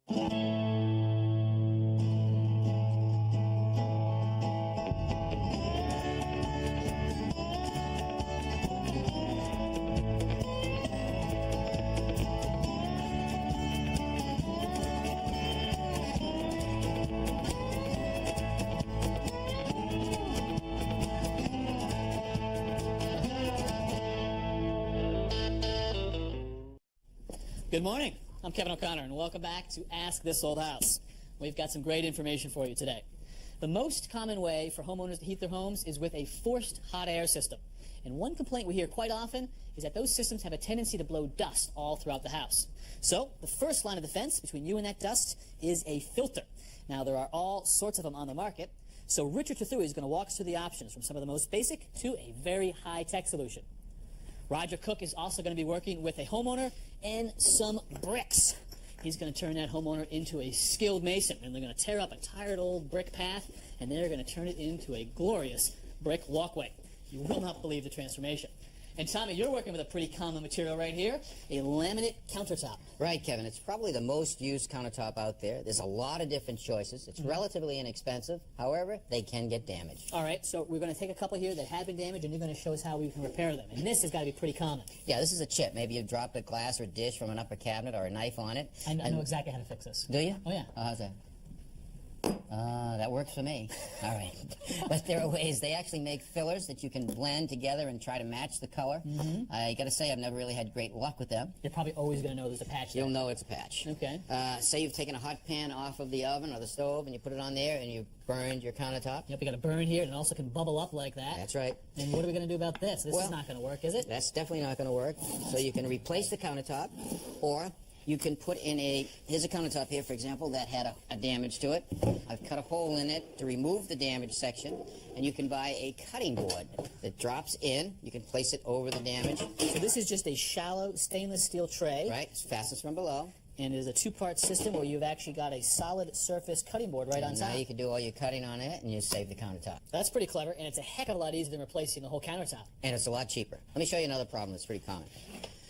Good morning. I'm Kevin O'Connor, and welcome back to Ask This Old House. We've got some great information for you today. The most common way for homeowners to heat their homes is with a forced hot air system. And one complaint we hear quite often is that those systems have a tendency to blow dust all throughout the house. So the first line of defense between you and that dust is a filter. Now, there are all sorts of them on the market. So Richard Tuthui is going to walk us through the options from some of the most basic to a very high-tech solution. Roger Cook is also going to be working with a homeowner and some bricks. He's going to turn that homeowner into a skilled mason, and they're going to tear up a tired old brick path, and they're going to turn it into a glorious brick walkway. You will not believe the transformation. And Tommy, you're working with a pretty common material right here, a laminate countertop. Right, Kevin. It's probably the most used countertop out there. There's a lot of different choices. It's relatively inexpensive. However, they can get damaged. All right, so we're going to take a couple here that have been damaged, and you're going to show us how we can repair them. And this has got to be pretty common. Yeah, this is a chip. Maybe you dropped a glass or dish from an upper cabinet or a knife on it. I know exactly how to fix this. Do you? Oh, yeah. How's that? That works for me. All right. But there are ways. They actually make fillers that you can blend together and try to match the color. I got to say, I've never really had great luck with them. You're probably always going to know there's a patch there. You'll know it's a patch. Okay. Say you've taken a hot pan off of the oven or the stove and you put it on there and you burned your countertop. Yep, you got a burn here, and it also can bubble up like that. That's right. And what are we going to do about this? This is not going to work, is it? That's definitely not going to work. So you can replace the countertop, or you can put in here's a countertop here, for example, that had a damage to it. I've cut a hole in it to remove the damaged section, and you can buy a cutting board that drops in. You can place it over the damage. So this is just a shallow stainless steel tray. Right, it's fastest from below. And it is a two-part system where you've actually got a solid surface cutting board right on top. Now you can do all your cutting on it, and you save the countertop. That's pretty clever, and it's a heck of a lot easier than replacing the whole countertop. And it's a lot cheaper. Let me show you another problem that's pretty common.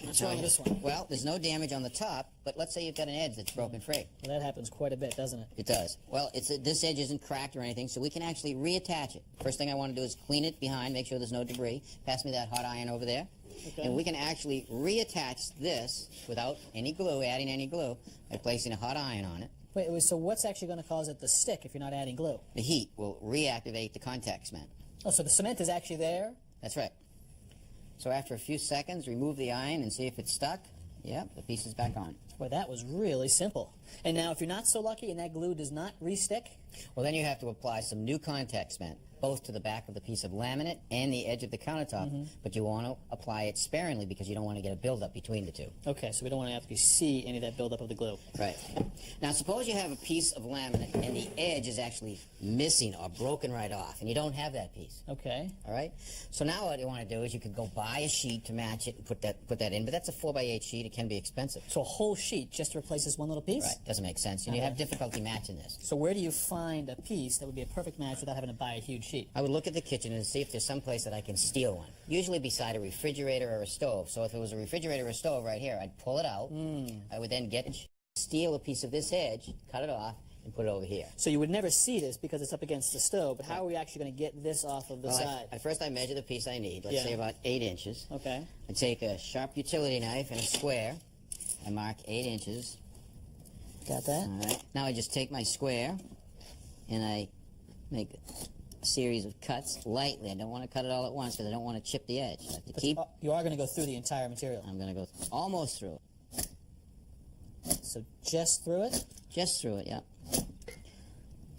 What's wrong with this one? Well, there's no damage on the top, but let's say you've got an edge that's broken free. Well, that happens quite a bit, doesn't it? It does. Well, this edge isn't cracked or anything, so we can actually reattach it. First thing I want to do is clean it behind, make sure there's no debris. Pass me that hot iron over there. Okay. And we can actually reattach this without any glue, adding any glue, by placing a hot iron on it. Wait, so what's actually going to cause it to stick if you're not adding glue? The heat will reactivate the contact cement. Oh, so the cement is actually there? That's right. So after a few seconds, remove the iron and see if it's stuck. Yep, the piece is back on. Boy, that was really simple. And now, if you're not so lucky and that glue does not re-stick? Well, then you have to apply some new contact cement, both to the back of the piece of laminate and the edge of the countertop, but you want to apply it sparingly because you don't want to get a buildup between the two. Okay, so we don't want to actually see any of that buildup of the glue. Right. Now, suppose you have a piece of laminate and the edge is actually missing or broken right off, and you don't have that piece. Okay. All right? So now what you want to do is you could go buy a sheet to match it and put that in, but that's a 4x8 sheet. It can be expensive. So a whole sheet just to replace this one little piece? Right. Doesn't make sense. And you have difficulty matching this. So where do you find a piece that would be a perfect match without having to buy a huge sheet? I would look at the kitchen and see if there's some place that I can steal one. Usually beside a refrigerator or a stove. So if it was a refrigerator or a stove right here, I'd pull it out. I would then steal a piece of this edge, cut it off, and put it over here. So you would never see this because it's up against the stove, but how are we actually going to get this off of the side? At first I measure the piece I need, let's say about 8 inches. Okay. I take a sharp utility knife and a square. I mark 8 inches. Got that? All right. Now I just take my square and I make a series of cuts lightly. I don't want to cut it all at once because I don't want to chip the edge. I have to keep. You are going to go through the entire material. I'm going to go almost through it. So just through it? Just through it, yeah.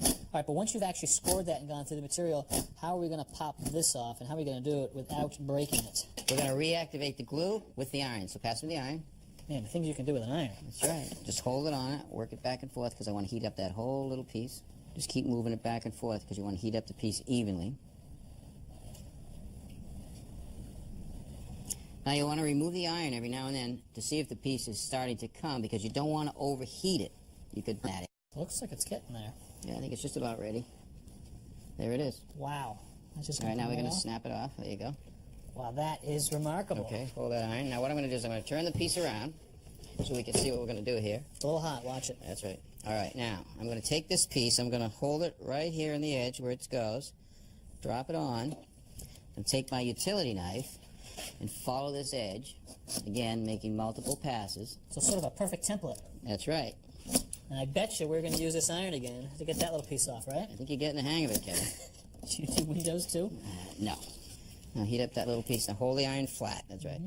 All right, but once you've actually scored that and gone through the material, how are we going to pop this off, and how are we going to do it without breaking it? We're going to reactivate the glue with the iron. So pass me the iron. Man, the things you can do with an iron. That's right. Just hold it on it, work it back and forth because I want to heat up that whole little piece. Just keep moving it back and forth because you want to heat up the piece evenly. Now you want to remove the iron every now and then to see if the piece is starting to come because you don't want to overheat it. You could add it. Looks like it's getting there. Yeah, I think it's just about ready. There it is. Wow. That's just all right, now we're going to snap it off. There you go. Wow, that is remarkable. Okay, hold that iron. Now what I'm going to do is I'm going to turn the piece around, so we can see what we're going to do here. It's a little hot. Watch it. That's right. All right, now, I'm going to take this piece. I'm going to hold it right here in the edge where it goes, drop it on, and take my utility knife and follow this edge, again, making multiple passes. So sort of a perfect template. That's right. And I bet you we're going to use this iron again to get that little piece off, right? I think you're getting the hang of it, Kevin. Do you do windows too? No. Now heat up that little piece. Now hold the iron flat. That's right.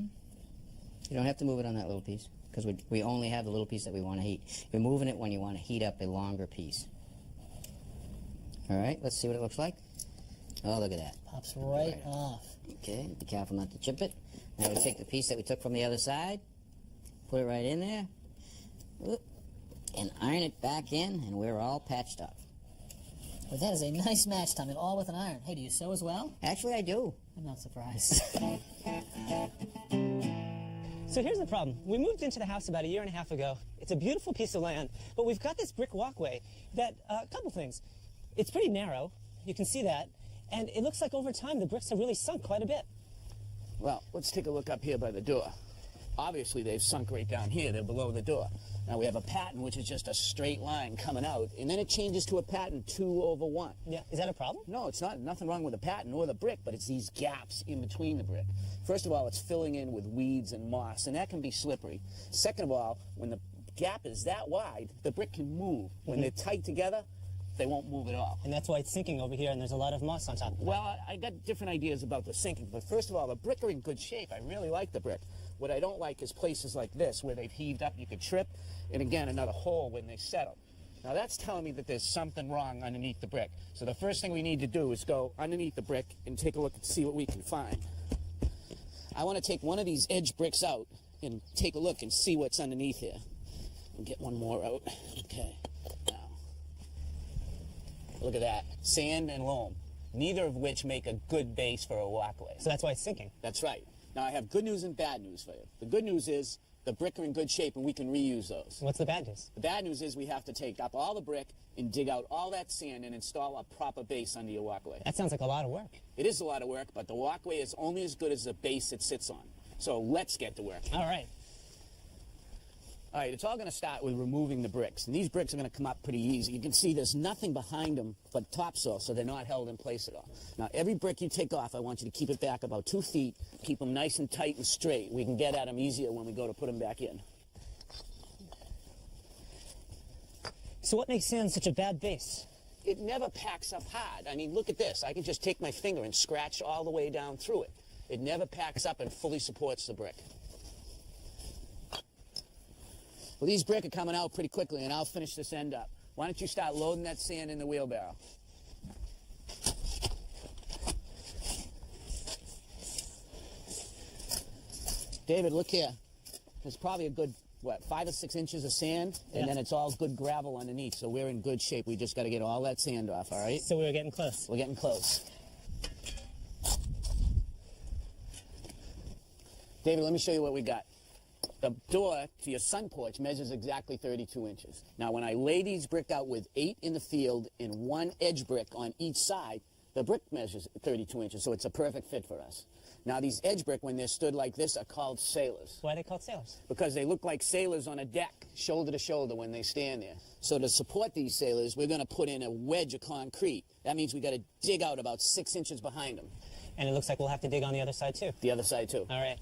You don't have to move it on that little piece because we only have the little piece that we want to heat. You're moving it when you want to heat up a longer piece. All right, let's see what it looks like. Oh, look at that. Pops right off. Okay, be careful not to chip it. Now we take the piece that we took from the other side, put it right in there, and iron it back in, and we're all patched up. Well, that is a nice match, Tom, and all with an iron. Hey, do you sew as well? Actually, I do. I'm not surprised. So here's the problem. We moved into the house about 1.5 years ago. It's a beautiful piece of land, but we've got this brick walkway that, a couple things. It's pretty narrow, you can see that, and it looks like over time the bricks have really sunk quite a bit. Well, let's take a look up here by the door. Obviously, they've sunk right down here. They're below the door. Now, we have a pattern, which is just a straight line coming out, and then it changes to a pattern 2/1. Yeah, is that a problem? No, it's not. Nothing wrong with the pattern or the brick, but it's these gaps in between the brick. First of all, it's filling in with weeds and moss, and that can be slippery. Second of all, when the gap is that wide, the brick can move. When they're tight together, they won't move at all. And that's why it's sinking over here, and there's a lot of moss on top of it. Well, I got different ideas about the sinking, but first of all, the brick are in good shape. I really like the brick. What I don't like is places like this where they've heaved up, you could trip, and again, another hole when they settle. Now that's telling me that there's something wrong underneath the brick. So the first thing we need to do is go underneath the brick and take a look and see what we can find. I want to take one of these edge bricks out and take a look and see what's underneath here. And get one more out. Okay. Now, look at that. Sand and loam. Neither of which make a good base for a walkway. So that's why it's sinking. That's right. Now I have good news and bad news for you. The good news is the brick are in good shape and we can reuse those. What's the bad news? The bad news is we have to take up all the brick and dig out all that sand and install a proper base under your walkway. That sounds like a lot of work. It is a lot of work, but the walkway is only as good as the base it sits on. So let's get to work. All right. All right, it's all going to start with removing the bricks. And these bricks are going to come up pretty easy. You can see there's nothing behind them but topsoil, so they're not held in place at all. Now, every brick you take off, I want you to keep it back about 2 feet, keep them nice and tight and straight. We can get at them easier when we go to put them back in. So what makes sand such a bad base? It never packs up hard. I mean, look at this. I can just take my finger and scratch all the way down through it. It never packs up and fully supports the brick. Well, these brick are coming out pretty quickly, and I'll finish this end up. Why don't you start loading that sand in the wheelbarrow? David, look here. There's probably a good, 5 or 6 inches of sand, and then it's all good gravel underneath, so we're in good shape. We just got to get all that sand off, all right? So we're getting close. We're getting close. David, let me show you what we got. The door to your sun porch measures exactly 32 inches. Now, when I lay these brick out with 8 in the field and 1 edge brick on each side, the brick measures 32 inches, so it's a perfect fit for us. Now, these edge brick, when they're stood like this, are called sailors. Why are they called sailors? Because they look like sailors on a deck, shoulder to shoulder when they stand there. So to support these sailors, we're going to put in a wedge of concrete. That means we got to dig out about 6 inches behind them. And it looks like we'll have to dig on the other side, too. The other side, too. All right.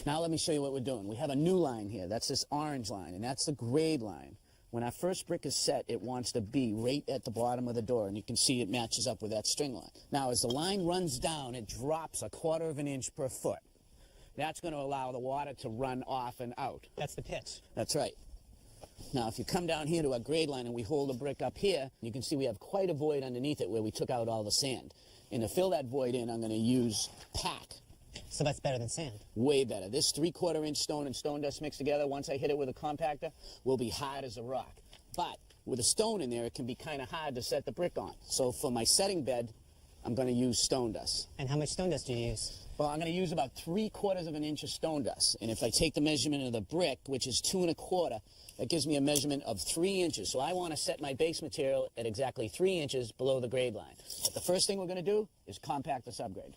Now let me show you what we're doing. We have a new line here. That's this orange line, and that's the grade line. When our first brick is set, it wants to be right at the bottom of the door, and you can see it matches up with that string line. Now, as the line runs down, it drops 1/4 of an inch per foot. That's going to allow the water to run off and out. That's the pitch. That's right. Now, if you come down here to our grade line and we hold the brick up here, you can see we have quite a void underneath it where we took out all the sand. And to fill that void in, I'm going to use pack. So that's better than sand. Way better. This 3/4 inch stone and stone dust mixed together, once I hit it with a compactor, will be hard as a rock. But with a stone in there, it can be kind of hard to set the brick on. So for my setting bed, I'm going to use stone dust. And how much stone dust do you use? Well, I'm going to use about 3/4 of an inch of stone dust. And if I take the measurement of the brick, which is 2 1/4, that gives me a measurement of 3 inches. So I want to set my base material at exactly 3 inches below the grade line. But the first thing we're going to do is compact the subgrade.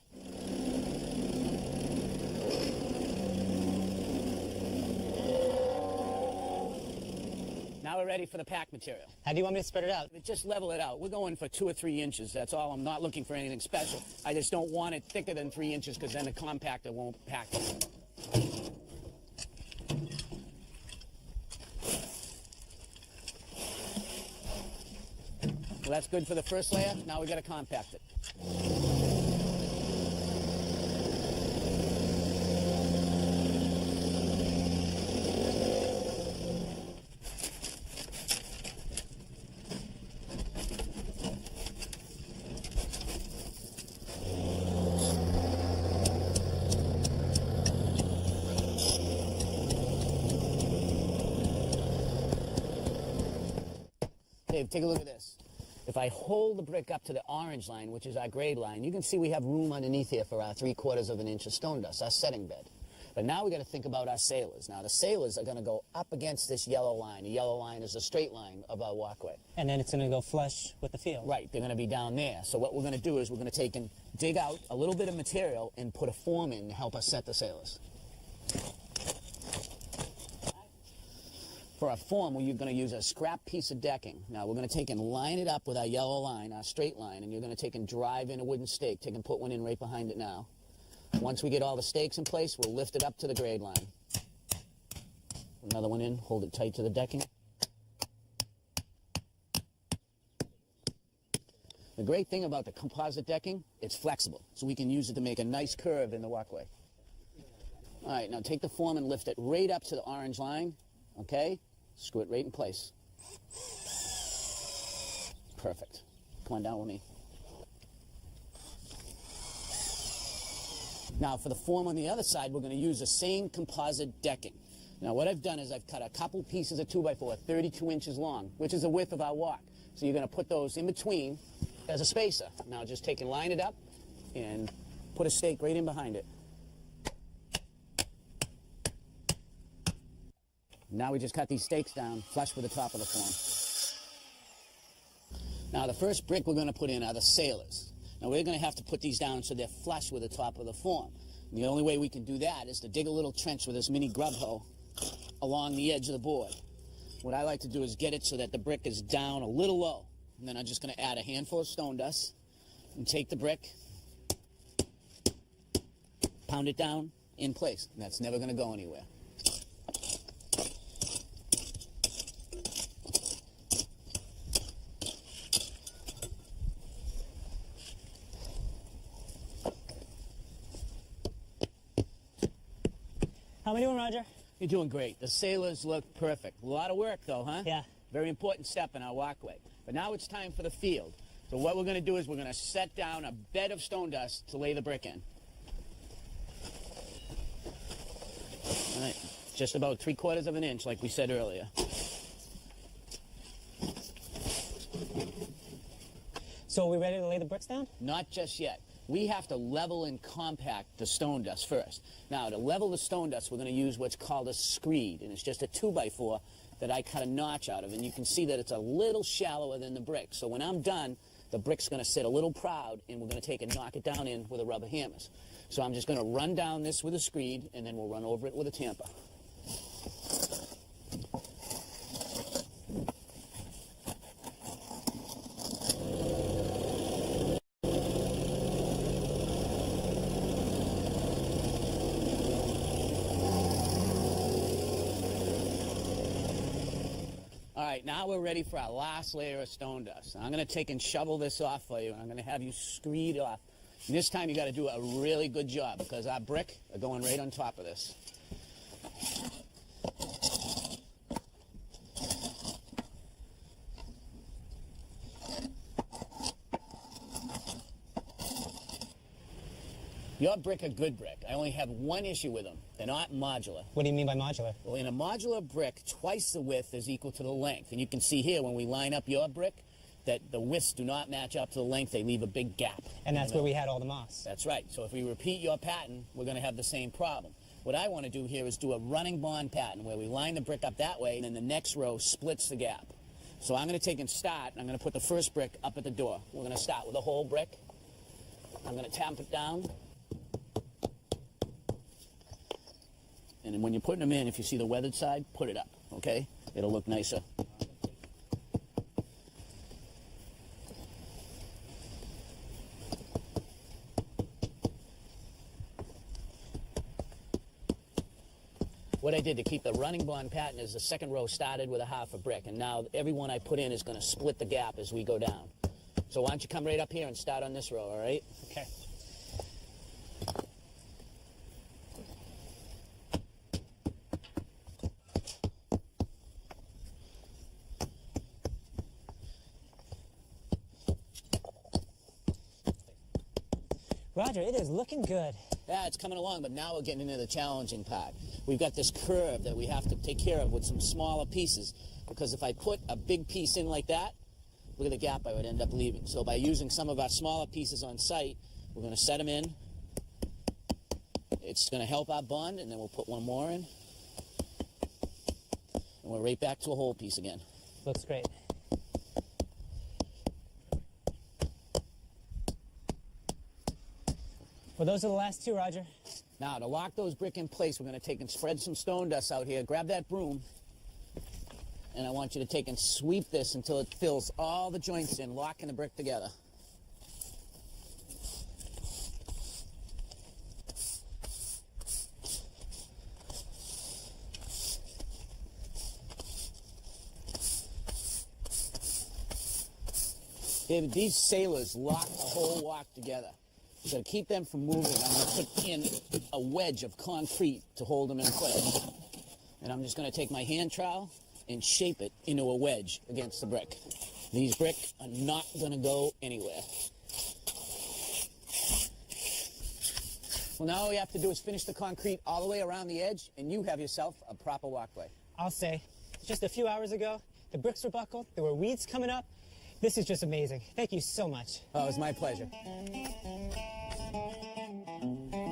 Now we're ready for the pack material. How do you want me to spread it out? Just level it out. We're going for 2 or 3 inches. That's all. I'm not looking for anything special. I just don't want it thicker than 3 inches because then the compactor won't pack it. Well, that's good for the first layer. Now we got to compact it. Dave, take a look at this. If I hold the brick up to the orange line, which is our grade line, you can see we have room underneath here for our 3/4 of an inch of stone dust, our setting bed. But now we got to think about our sailors. Now the sailors are going to go up against this yellow line. The yellow line is the straight line of our walkway. And then it's going to go flush with the field. Right, they're going to be down there. So what we're going to do is we're going to take and dig out a little bit of material and put a form in to help us set the sailors. For our form, we're going to use a scrap piece of decking. Now, we're going to take and line it up with our yellow line, our straight line, and you're going to take and drive in a wooden stake. Take and put one in right behind it now. Once we get all the stakes in place, we'll lift it up to the grade line. Another one in, hold it tight to the decking. The great thing about the composite decking, it's flexible, so we can use it to make a nice curve in the walkway. All right, now take the form and lift it right up to the orange line, okay? Screw it right in place. Perfect. Come on down with me. Now for the form on the other side, we're going to use the same composite decking. Now what I've done is I've cut a couple pieces of 2x4, 32 inches long, which is the width of our walk. So you're going to put those in between as a spacer. Now just take and line it up and put a stake right in behind it. Now we just cut these stakes down flush with the top of the form. Now the first brick we're going to put in are the sailors. Now we're going to have to put these down so they're flush with the top of the form. And the only way we can do that is to dig a little trench with this mini grub hoe along the edge of the board. What I like to do is get it so that the brick is down a little low. And then I'm just going to add a handful of stone dust and take the brick, pound it down in place. And that's never going to go anywhere. How are we doing, Roger? You're doing great. The sailors look perfect. A lot of work, though, huh? Yeah. Very important step in our walkway. But now it's time for the field. So what we're going to do is we're going to set down a bed of stone dust to lay the brick in. All right. Just about 3/4 of an inch, like we said earlier. So are we ready to lay the bricks down? Not just yet. We have to level and compact the stone dust first. Now, to level the stone dust, we're going to use what's called a screed, and it's just a 2x4 that I cut a notch out of, and you can see that it's a little shallower than the brick. So when I'm done, the brick's going to sit a little proud, and we're going to take and knock it down in with a rubber hammers. So I'm just going to run down this with a screed, and then we'll run over it with a tamper. All right, now we're ready for our last layer of stone dust. I'm going to take and shovel this off for you, and I'm going to have you screed off. And this time you got to do a really good job because our brick are going right on top of this. Your brick are good brick. I only have one issue with them. They're not modular. What do you mean by modular? Well, in a modular brick, twice the width is equal to the length. And you can see here when we line up your brick, that the widths do not match up to the length. They leave a big gap. And that's where we had all the moss. That's right. So if we repeat your pattern, we're going to have the same problem. What I want to do here is do a running bond pattern where we line the brick up that way, and then the next row splits the gap. So I'm going to take and start, and I'm going to put the first brick up at the door. We're going to start with a whole brick. I'm going to tap it down. And then when you're putting them in, if you see the weathered side, put it up, okay? It'll look nicer. What I did to keep the running bond pattern is the second row started with a half a brick, and now every one I put in is going to split the gap as we go down. So why don't you come right up here and start on this row, all right? Okay. Roger, it is looking good. Yeah, it's coming along, but now we're getting into the challenging part. We've got this curve that we have to take care of with some smaller pieces, because if I put a big piece in like that, look at the gap I would end up leaving. So by using some of our smaller pieces on site, we're going to set them in. It's going to help our bond, and then we'll put one more in. And we're right back to a whole piece again. Looks great. Well, those are the last two, Roger. Now, to lock those brick in place, we're going to take and spread some stone dust out here. Grab that broom, and I want you to take and sweep this until it fills all the joints in, locking the brick together. David, these sailors lock the whole walk together. So to keep them from moving, I'm going to put in a wedge of concrete to hold them in place. And I'm just going to take my hand trowel and shape it into a wedge against the brick. These bricks are not going to go anywhere. Well, now all we have to do is finish the concrete all the way around the edge, and you have yourself a proper walkway. I'll say, just a few hours ago, the bricks were buckled, there were weeds coming up. This is just amazing. Thank you so much. Oh, it was my pleasure.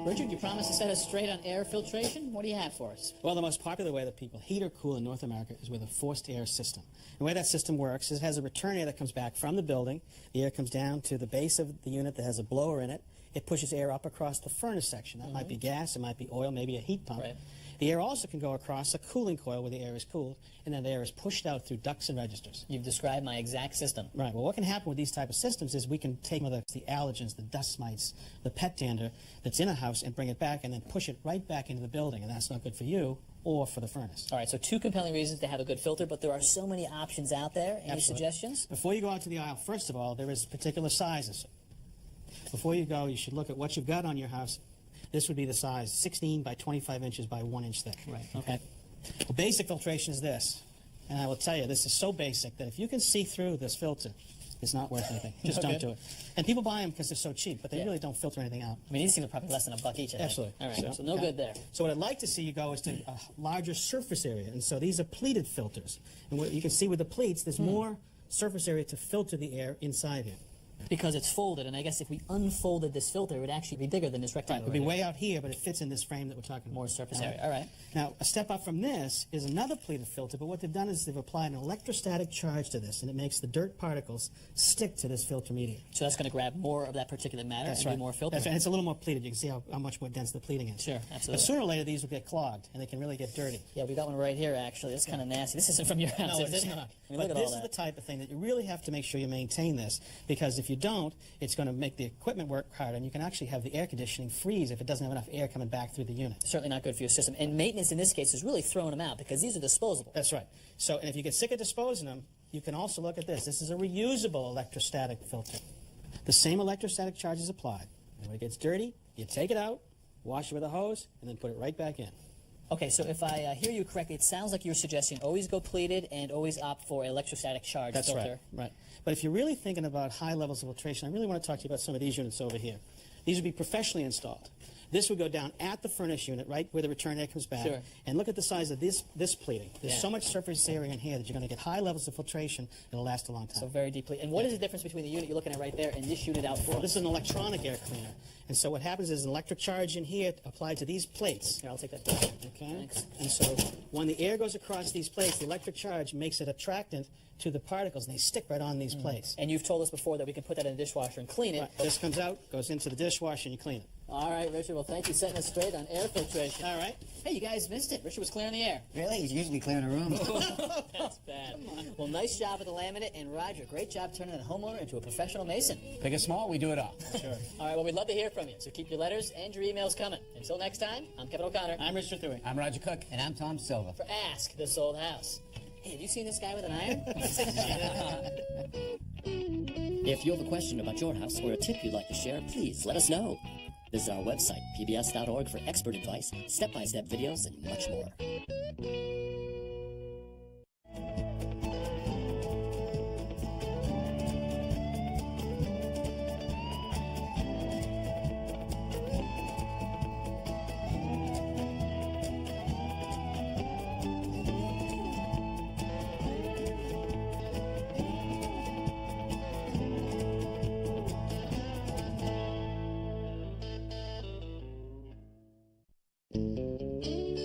Richard, you promised to set us straight on air filtration. What do you have for us? Well, the most popular way that people heat or cool in North America is with a forced air system. The way that system works is it has a return air that comes back from the building. The air comes down to the base of the unit that has a blower in it. It pushes air up across the furnace section. That might be gas, it might be oil, maybe a heat pump. Right. The air also can go across a cooling coil where the air is cooled, and then the air is pushed out through ducts and registers. You've described my exact system. Right. Well, what can happen with these type of systems is we can take the allergens, the dust mites, the pet dander that's in a house and bring it back and then push it right back into the building, and that's not good for you or for the furnace. All right, so two compelling reasons to have a good filter, but there are so many options out there. Any suggestions? Before you go out to the aisle, first of all, there is particular sizes. Before you go, you should look at what you've got on your house. This would be the size 16 by 25 inches by 1 inch thick. Right. Okay. Well, basic filtration is this. And I will tell you, this is so basic that if you can see through this filter, it's not worth anything. Just don't do it. And people buy them because they're so cheap, but they really don't filter anything out. I mean, these things are probably less than $1 each, I think. Absolutely. All right, so no good there. So what I'd like to see you go is to a larger surface area. And so these are pleated filters. And what you can see with the pleats, there's more surface area to filter the air inside here. Because it's folded, and I guess if we unfolded this filter, it would actually be bigger than this Right, rectangle. it would be way out here, but it fits in this frame that we're talking about. More surface area. All right. Now, a step up from this is another pleated filter, but what they've done is they've applied an electrostatic charge to this, and it makes the dirt particles stick to this filter medium. So that's going to grab more of that particulate matter and do more filtering. That's right. It's a little more pleated. You can see how much more dense the pleating is. Sure, But absolutely. sooner or later, these will get clogged, and they can really get dirty. Yeah, we got one right here, actually. That's kind of nasty. This isn't from your house, No, is it's it? not. I mean, But look at this all is that. the type of thing that you really have to make sure you maintain this, because if you don't, it's going to make the equipment work harder, and you can actually have the air conditioning freeze if it doesn't have enough air coming back through the unit. Certainly not good for your system. And maintenance in this case is really throwing them out because these are disposable. That's right. So, and if you get sick of disposing them, you can also look at this. This is a reusable electrostatic filter. The same electrostatic charge is applied. And when it gets dirty, you take it out, wash it with a hose, and then put it right back in. Okay, so if I hear you correctly, it sounds like you're suggesting always go pleated and always opt for electrostatic charge That's filter. right. But if you're really thinking about high levels of filtration, I really want to talk to you about some of these units over here. These would be professionally installed. This would go down at the furnace unit, right where the return air comes back. Sure. And look at the size of this pleating. There's Yeah. so much surface area in here that you're going to get high levels of filtration. It'll last a long time. So very deeply. And what is the difference between the unit you're looking at right there and this unit out front? This is an electronic air cleaner. And so what happens is an electric charge in here applied to these plates. Here, I'll take that. Okay? Thanks. And so when the air goes across these plates, the electric charge makes it attractant to the particles, and they stick right on these plates. And you've told us before that we can put that in a dishwasher and clean it. Right. This comes out, goes into the dishwasher, and you clean it. All right, Richard. Well, thank you for setting us straight on air filtration. All right. Hey, you guys missed it. Richard was clearing the air. Really? He's usually clearing a room. That's bad. Well, nice job with the laminate, and Roger, great job turning a homeowner into a professional mason. Big or small, we do it all. Sure. All right, well, we'd love to hear from you, so keep your letters and your emails coming. Until next time, I'm Kevin O'Connor I'm Richard Thuy. I'm Roger Cook. And I'm Tom Silva. for Ask This Old House. Hey, have you seen this guy with an iron? If you have a question about your house or a tip you'd like to share, please let us know. Visit our website, pbs.org, for expert advice, step-by-step videos, and much more.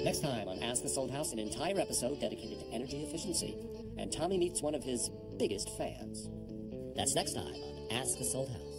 Next time on Ask This Old House, an entire episode dedicated to energy efficiency. And Tommy meets one of his biggest fans. That's next time on Ask This Old House.